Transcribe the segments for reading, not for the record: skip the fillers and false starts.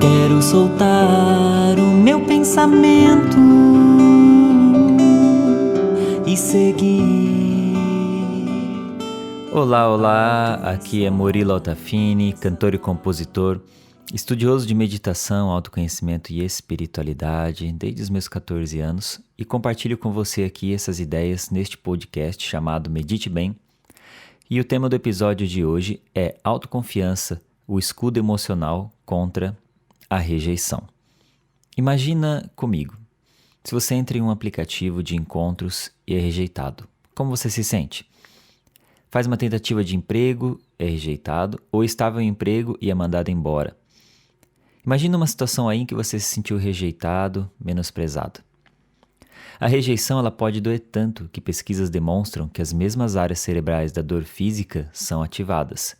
Quero soltar o meu pensamento e seguir. Olá, aqui é Murilo Altafini, cantor e compositor, estudioso de meditação, autoconhecimento e espiritualidade desde os meus 14 anos e compartilho com você aqui essas ideias neste podcast chamado Medite Bem. E o tema do episódio de hoje é autoconfiança, o escudo emocional contra a rejeição. Imagina comigo, se você entra em um aplicativo de encontros e é rejeitado, como você se sente? Faz uma tentativa de emprego, é rejeitado, ou estava em emprego e é mandado embora. Imagina uma situação aí em que você se sentiu rejeitado, menosprezado. A rejeição ela pode doer tanto que pesquisas demonstram que as mesmas áreas cerebrais da dor física são ativadas.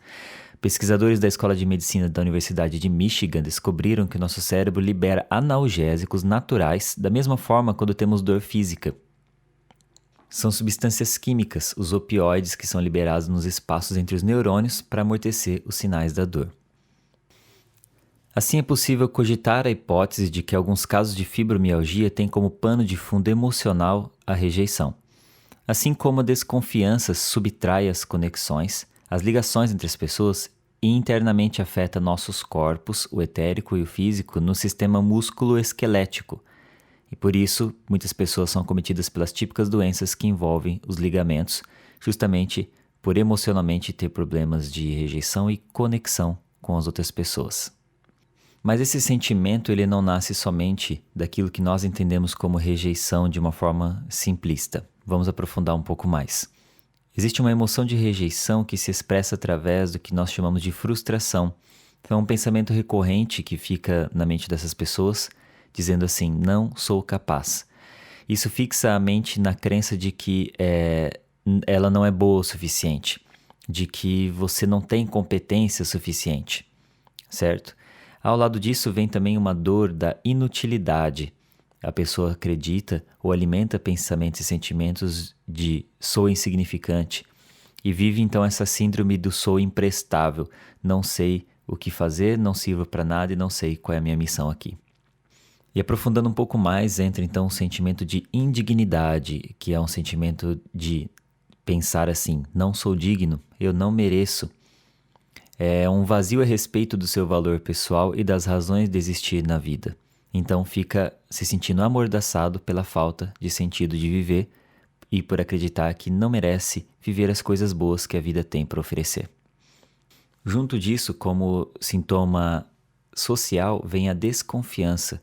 Pesquisadores da Escola de Medicina da Universidade de Michigan descobriram que o nosso cérebro libera analgésicos naturais da mesma forma quando temos dor física. São substâncias químicas, os opioides, que são liberados nos espaços entre os neurônios para amortecer os sinais da dor. Assim, é possível cogitar a hipótese de que alguns casos de fibromialgia têm como pano de fundo emocional a rejeição. Assim como a desconfiança subtrai as conexões, as ligações entre as pessoas e internamente afeta nossos corpos, o etérico e o físico, no sistema músculo-esquelético. E por isso, muitas pessoas são acometidas pelas típicas doenças que envolvem os ligamentos, justamente por emocionalmente ter problemas de rejeição e conexão com as outras pessoas. Mas esse sentimento ele não nasce somente daquilo que nós entendemos como rejeição de uma forma simplista. Vamos aprofundar um pouco mais. Existe uma emoção de rejeição que se expressa através do que nós chamamos de frustração. Então, é um pensamento recorrente que fica na mente dessas pessoas, dizendo assim, não sou capaz. Isso fixa a mente na crença de que ela não é boa o suficiente, de que você não tem competência suficiente, certo? Ao lado disso vem também uma dor da inutilidade. A pessoa acredita ou alimenta pensamentos e sentimentos de sou insignificante e vive então essa síndrome do sou imprestável, não sei o que fazer, não sirvo para nada e não sei qual é a minha missão aqui. E aprofundando um pouco mais, entra então o sentimento de indignidade, que é um sentimento de pensar assim, não sou digno, eu não mereço. É um vazio a respeito do seu valor pessoal e das razões de existir na vida. Então fica se sentindo amordaçado pela falta de sentido de viver e por acreditar que não merece viver as coisas boas que a vida tem para oferecer. Junto disso, como sintoma social, vem a desconfiança,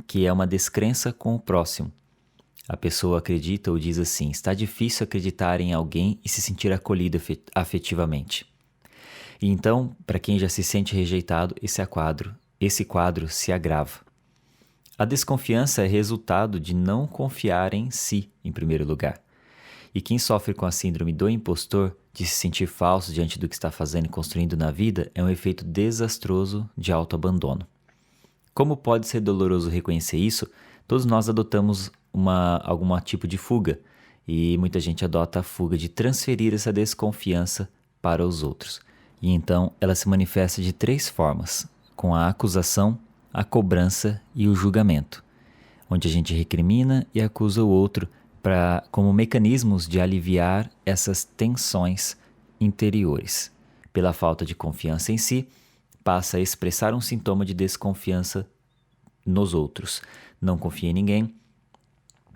que é uma descrença com o próximo. A pessoa acredita ou diz assim, está difícil acreditar em alguém e se sentir acolhido afetivamente. E então, para quem já se sente rejeitado, esse quadro se agrava. A desconfiança é resultado de não confiar em si, em primeiro lugar. E quem sofre com a síndrome do impostor, de se sentir falso diante do que está fazendo e construindo na vida, é um efeito desastroso de autoabandono. Como pode ser doloroso reconhecer isso, todos nós adotamos algum tipo de fuga, e muita gente adota a fuga de transferir essa desconfiança para os outros. E então ela se manifesta de 3 formas, com a acusação, a cobrança e o julgamento, onde a gente recrimina e acusa o outro como mecanismos de aliviar essas tensões interiores. Pela falta de confiança em si, passa a expressar um sintoma de desconfiança nos outros. Não confia em ninguém,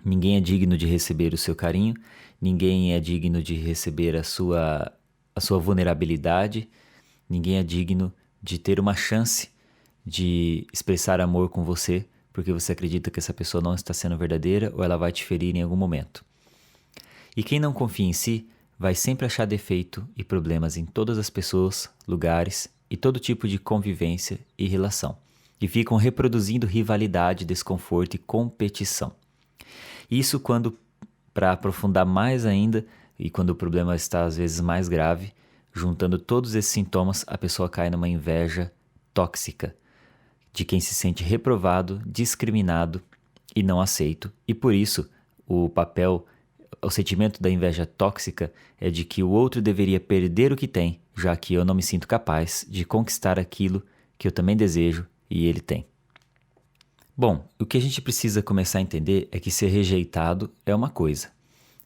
ninguém é digno de receber o seu carinho, ninguém é digno de receber a sua vulnerabilidade, ninguém é digno de ter uma chance de expressar amor com você, porque você acredita que essa pessoa não está sendo verdadeira ou ela vai te ferir em algum momento. E quem não confia em si vai sempre achar defeito e problemas em todas as pessoas, lugares e todo tipo de convivência e relação, e ficam reproduzindo rivalidade, desconforto e competição. Isso quando, para aprofundar mais ainda, e quando o problema está às vezes mais grave, juntando todos esses sintomas, a pessoa cai numa inveja tóxica, de quem se sente reprovado, discriminado e não aceito. E por isso, o sentimento da inveja tóxica é de que o outro deveria perder o que tem, já que eu não me sinto capaz de conquistar aquilo que eu também desejo e ele tem. Bom, o que a gente precisa começar a entender é que ser rejeitado é uma coisa.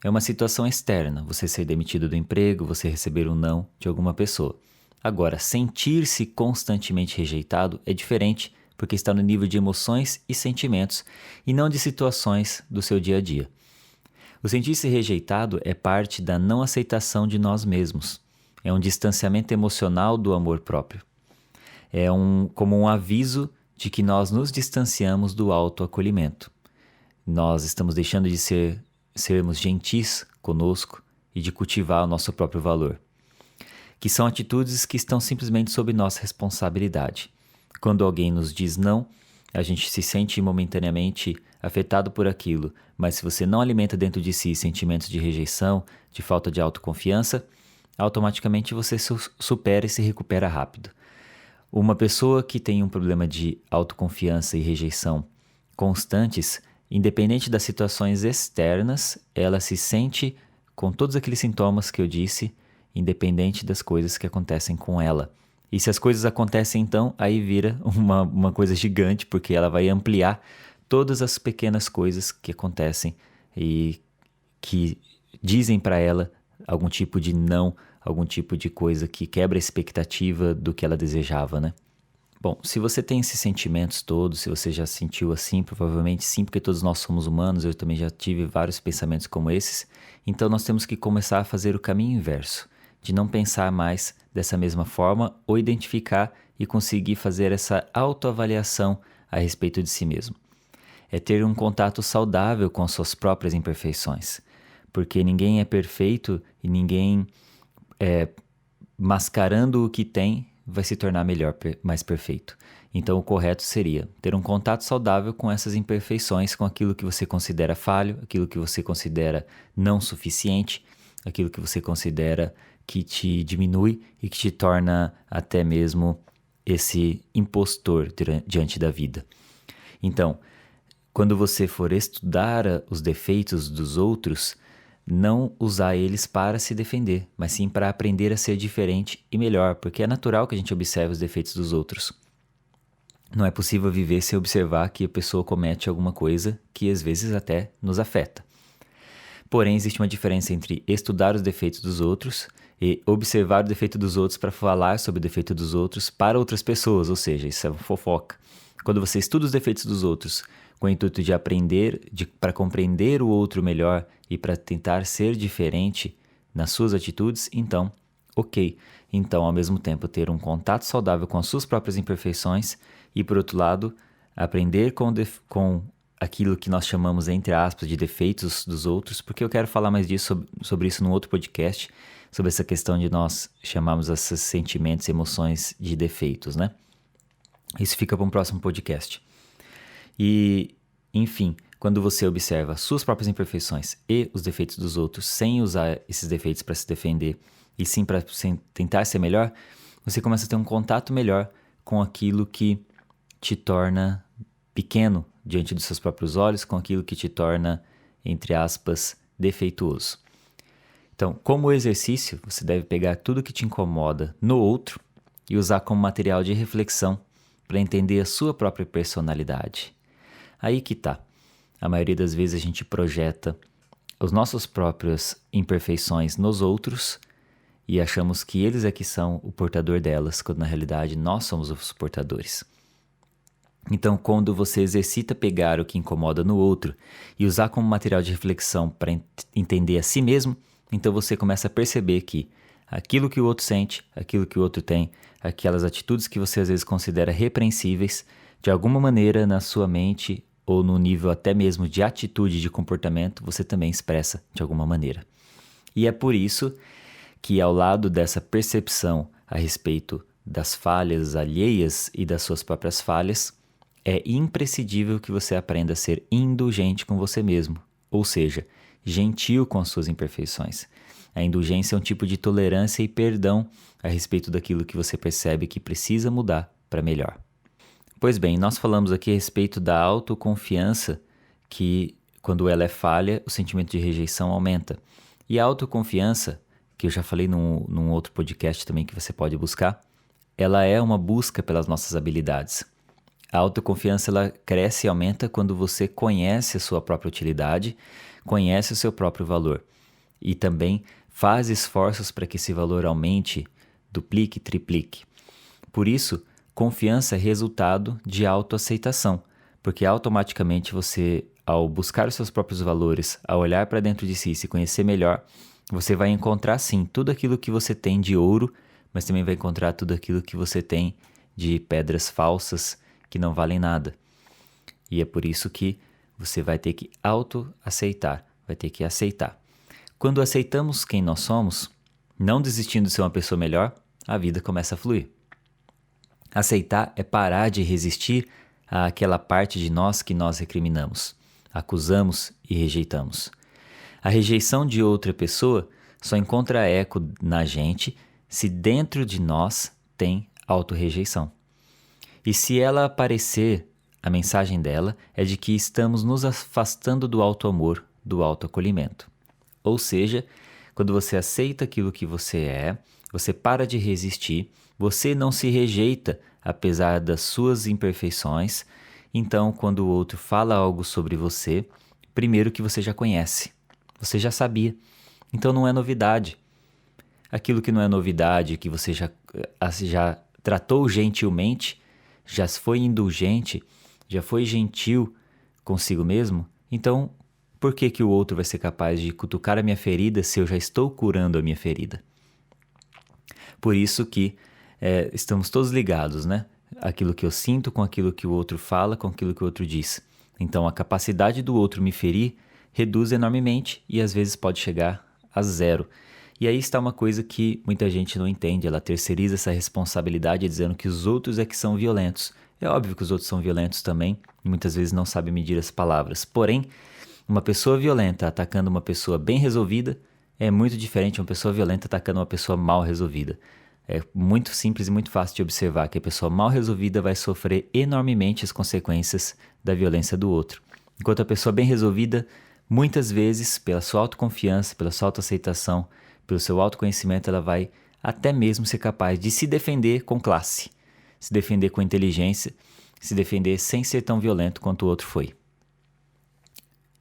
É uma situação externa, você ser demitido do emprego, você receber um não de alguma pessoa. Agora, sentir-se constantemente rejeitado é diferente, porque está no nível de emoções e sentimentos, e não de situações do seu dia a dia. O sentir-se rejeitado é parte da não aceitação de nós mesmos. É um distanciamento emocional do amor próprio. É como um aviso de que nós nos distanciamos do autoacolhimento. Nós estamos deixando de sermos gentis conosco e de cultivar o nosso próprio valor, que são atitudes que estão simplesmente sob nossa responsabilidade. Quando alguém nos diz não, a gente se sente momentaneamente afetado por aquilo, mas se você não alimenta dentro de si sentimentos de rejeição, de falta de autoconfiança, automaticamente você supera e se recupera rápido. Uma pessoa que tem um problema de autoconfiança e rejeição constantes, independente das situações externas, ela se sente com todos aqueles sintomas que eu disse, independente das coisas que acontecem com ela. E se as coisas acontecem então, aí vira uma coisa gigante, porque ela vai ampliar todas as pequenas coisas que acontecem e que dizem para ela algum tipo de não, algum tipo de coisa que quebra a expectativa do que ela desejava, né? Bom, se você tem esses sentimentos todos, se você já sentiu assim, provavelmente sim, porque todos nós somos humanos, eu também já tive vários pensamentos como esses, então nós temos que começar a fazer o caminho inverso, de não pensar mais dessa mesma forma ou identificar e conseguir fazer essa autoavaliação a respeito de si mesmo. É ter um contato saudável com as suas próprias imperfeições, porque ninguém é perfeito e ninguém mascarando o que tem vai se tornar melhor, mais perfeito. Então o correto seria ter um contato saudável com essas imperfeições, com aquilo que você considera falho, aquilo que você considera não suficiente, aquilo que você considera que te diminui e que te torna até mesmo esse impostor diante da vida. Então, quando você for estudar os defeitos dos outros, não usar eles para se defender, mas sim para aprender a ser diferente e melhor, porque é natural que a gente observe os defeitos dos outros. Não é possível viver sem observar que a pessoa comete alguma coisa que às vezes até nos afeta. Porém, existe uma diferença entre estudar os defeitos dos outros e observar o defeito dos outros para falar sobre o defeito dos outros para outras pessoas, ou seja, isso é fofoca. Quando você estuda os defeitos dos outros com o intuito de aprender, para compreender o outro melhor e para tentar ser diferente nas suas atitudes, então, ok. Então, ao mesmo tempo, ter um contato saudável com as suas próprias imperfeições e, por outro lado, aprender com aquilo que nós chamamos, entre aspas, de defeitos dos outros, porque eu quero falar mais disso, sobre isso num outro podcast, sobre essa questão de nós chamarmos esses sentimentos e emoções de defeitos, né? Isso fica para um próximo podcast. E, enfim, quando você observa suas próprias imperfeições e os defeitos dos outros, sem usar esses defeitos para se defender, e sim para tentar ser melhor, você começa a ter um contato melhor com aquilo que te torna pequeno diante dos seus próprios olhos, com aquilo que te torna, entre aspas, defeituoso. Então, como exercício, você deve pegar tudo que te incomoda no outro e usar como material de reflexão para entender a sua própria personalidade. Aí que tá. A maioria das vezes a gente projeta as nossas próprias imperfeições nos outros e achamos que eles é que são o portador delas, quando na realidade nós somos os portadores. Então, quando você exercita pegar o que incomoda no outro e usar como material de reflexão para entender a si mesmo, então você começa a perceber que aquilo que o outro sente, aquilo que o outro tem, aquelas atitudes que você às vezes considera repreensíveis, de alguma maneira na sua mente ou no nível até mesmo de atitude, de comportamento, você também expressa de alguma maneira. E é por isso que, ao lado dessa percepção a respeito das falhas alheias e das suas próprias falhas, é imprescindível que você aprenda a ser indulgente com você mesmo, ou seja, gentil com as suas imperfeições. A indulgência é um tipo de tolerância e perdão a respeito daquilo que você percebe que precisa mudar para melhor. Pois bem, nós falamos aqui a respeito da autoconfiança, que quando ela é falha, o sentimento de rejeição aumenta. E a autoconfiança, que eu já falei num outro podcast também que você pode buscar, ela é uma busca pelas nossas habilidades. A autoconfiança ela cresce e aumenta quando você conhece a sua própria utilidade, conhece o seu próprio valor e também faz esforços para que esse valor aumente, duplique, triplique. Por isso, confiança é resultado de autoaceitação, porque automaticamente você, ao buscar os seus próprios valores, ao olhar para dentro de si e se conhecer melhor, você vai encontrar sim tudo aquilo que você tem de ouro, mas também vai encontrar tudo aquilo que você tem de pedras falsas que não valem nada. E é por isso que você vai ter que autoaceitar, vai ter que aceitar. Quando aceitamos quem nós somos, não desistindo de ser uma pessoa melhor, a vida começa a fluir. Aceitar é parar de resistir àquela parte de nós que nós recriminamos, acusamos e rejeitamos. A rejeição de outra pessoa só encontra eco na gente se dentro de nós tem autorrejeição. E se ela aparecer, a mensagem dela é de que estamos nos afastando do auto-amor, do autoacolhimento. Ou seja, quando você aceita aquilo que você é, você para de resistir, você não se rejeita apesar das suas imperfeições. Então, quando o outro fala algo sobre você, primeiro que você já conhece, você já sabia. Então não é novidade. Aquilo que não é novidade, que você já tratou gentilmente, já foi indulgente, já foi gentil consigo mesmo, então por que o outro vai ser capaz de cutucar a minha ferida se eu já estou curando a minha ferida? Por isso que estamos todos ligados, né? Aquilo que eu sinto com aquilo que o outro fala, com aquilo que o outro diz. Então a capacidade do outro me ferir reduz enormemente e às vezes pode chegar a zero. E aí está uma coisa que muita gente não entende, ela terceiriza essa responsabilidade dizendo que os outros é que são violentos. É óbvio que os outros são violentos também e muitas vezes não sabem medir as palavras. Porém, uma pessoa violenta atacando uma pessoa bem resolvida é muito diferente de uma pessoa violenta atacando uma pessoa mal resolvida. É muito simples e muito fácil de observar que a pessoa mal resolvida vai sofrer enormemente as consequências da violência do outro. Enquanto a pessoa bem resolvida, muitas vezes, pela sua autoconfiança, pela sua autoaceitação, pelo seu autoconhecimento, ela vai até mesmo ser capaz de se defender com classe, se defender com inteligência, se defender sem ser tão violento quanto o outro foi.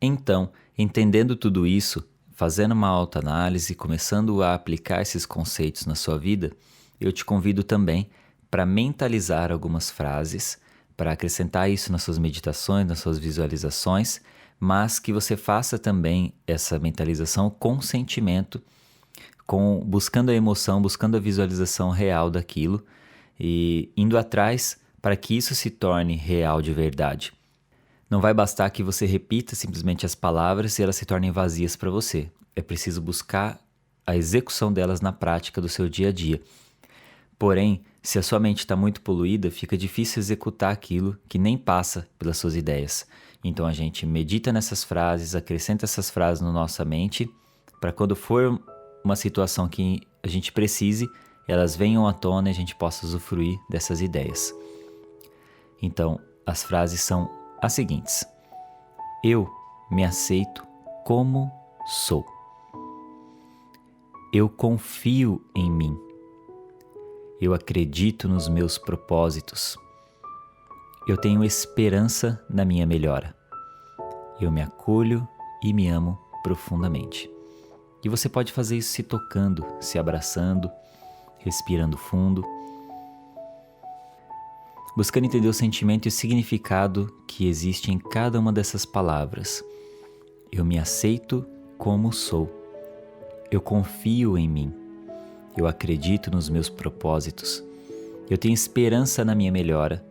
Então, entendendo tudo isso, fazendo uma autoanálise, começando a aplicar esses conceitos na sua vida, eu te convido também para mentalizar algumas frases, para acrescentar isso nas suas meditações, nas suas visualizações, mas que você faça também essa mentalização com sentimento, buscando a emoção, buscando a visualização real daquilo e indo atrás para que isso se torne real de verdade. Não vai bastar que você repita simplesmente as palavras e elas se tornem vazias para você. É preciso buscar a execução delas na prática do seu dia a dia. Porém, se a sua mente está muito poluída, fica difícil executar aquilo que nem passa pelas suas ideias. Então a gente medita nessas frases, acrescenta essas frases na nossa mente, para quando for uma situação que a gente precise, elas venham à tona e a gente possa usufruir dessas ideias. Então, as frases são as seguintes: eu me aceito como sou. Eu confio em mim. Eu acredito nos meus propósitos. Eu tenho esperança na minha melhora. Eu me acolho e me amo profundamente. E você pode fazer isso se tocando, se abraçando, respirando fundo, buscando entender o sentimento e o significado que existe em cada uma dessas palavras. Eu me aceito como sou. Eu confio em mim. Eu acredito nos meus propósitos. Eu tenho esperança na minha melhora.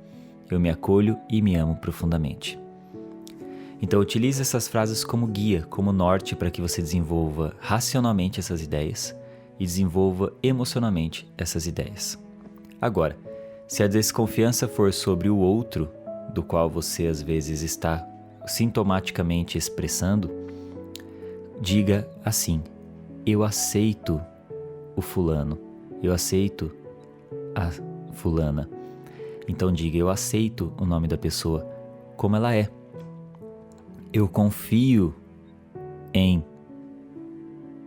Eu me acolho e me amo profundamente. Então utilize essas frases como guia, como norte para que você desenvolva racionalmente essas ideias e desenvolva emocionalmente essas ideias. Agora, se a desconfiança for sobre o outro, do qual você às vezes está sintomaticamente expressando, diga assim: eu aceito o fulano, eu aceito a fulana. Então diga: eu aceito o nome da pessoa como ela é. Eu confio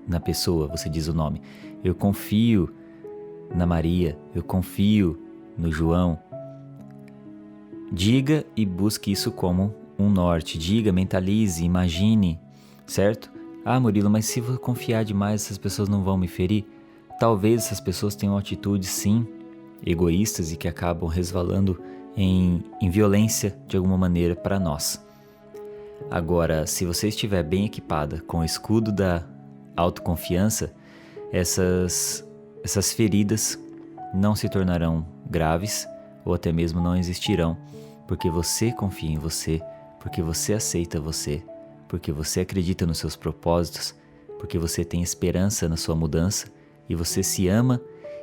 na pessoa, você diz o nome. Eu confio na Maria, eu confio no João. diga e busque isso como um norte. Diga, mentalize, imagine, certo? Ah, Murilo, mas se eu confiar demais, essas pessoas não vão me ferir? Talvez essas pessoas tenham atitudes, sim, egoístas e que acabam resvalando em violência de alguma maneira para nós. Agora, se você estiver bem equipada com o escudo da autoconfiança, essas feridas não se tornarão graves ou até mesmo não existirão, porque você confia em você, porque você aceita você, porque você acredita nos seus propósitos, porque você tem esperança na sua mudança e você se ama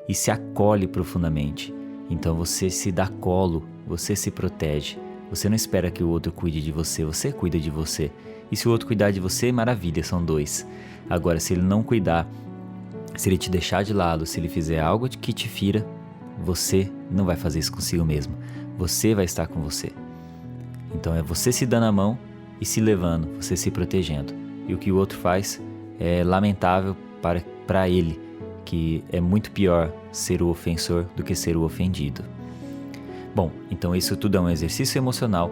e se acolhe profundamente. Então você se dá colo, você se protege. Você não espera que o outro cuide de você, você cuida de você. E se o outro cuidar de você, maravilha, são dois. Agora, se ele não cuidar, se ele te deixar de lado, se ele fizer algo que te fira, você não vai fazer isso consigo mesmo. Você vai estar com você. Então é você se dando a mão e se levando, você se protegendo. E o que o outro faz é lamentável para ele, que é muito pior ser o ofensor do que ser o ofendido. Bom, então isso tudo é um exercício emocional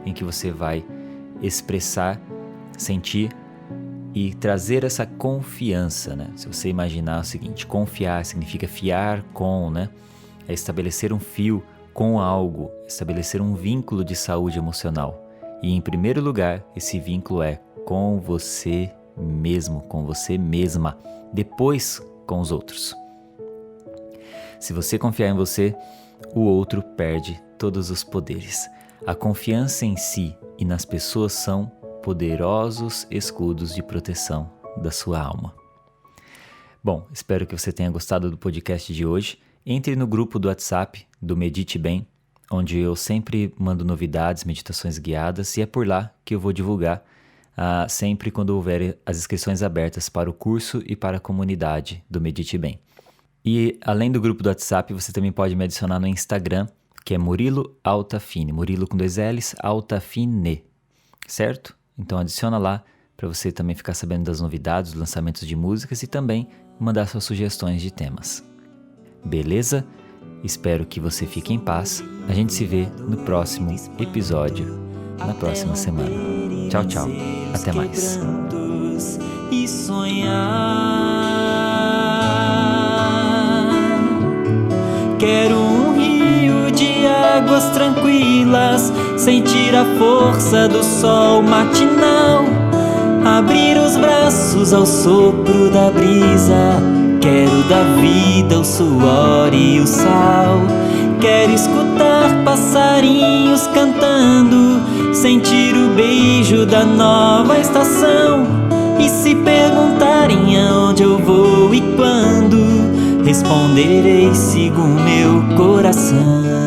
em que você vai expressar, sentir e trazer essa confiança, né? Se você imaginar o seguinte, confiar significa fiar com, né? É estabelecer um fio com algo, estabelecer um vínculo de saúde emocional. E em primeiro lugar, esse vínculo é com você mesmo, com você mesma, depois com os outros. Se você confiar em você, o outro perde todos os poderes. A confiança em si e nas pessoas são poderosos escudos de proteção da sua alma. Bom, espero que você tenha gostado do podcast de hoje. Entre no grupo do WhatsApp do Medite Bem, onde eu sempre mando novidades, meditações guiadas, e é por lá que eu vou divulgar sempre quando houver as inscrições abertas para o curso e para a comunidade do Medite Bem. E além do grupo do WhatsApp, você também pode me adicionar no Instagram, que é Murilo Altafine, Murilo com 2 L's, Altafine, certo? Então adiciona lá para você também ficar sabendo das novidades, dos lançamentos de músicas e também mandar suas sugestões de temas. Beleza? Espero que você fique em paz. A gente se vê no próximo episódio, na próxima semana. Tchau, tchau. Até mais. E sonhar. Quero um rio de águas tranquilas, sentir a força do sol matinal, abrir os braços ao sopro da brisa. Quero da vida o suor e o sal. Quero escutar passarinhos cantando, sentir o beijo da nova estação. E se perguntarem aonde eu vou e quando, responderei: sigo o meu coração.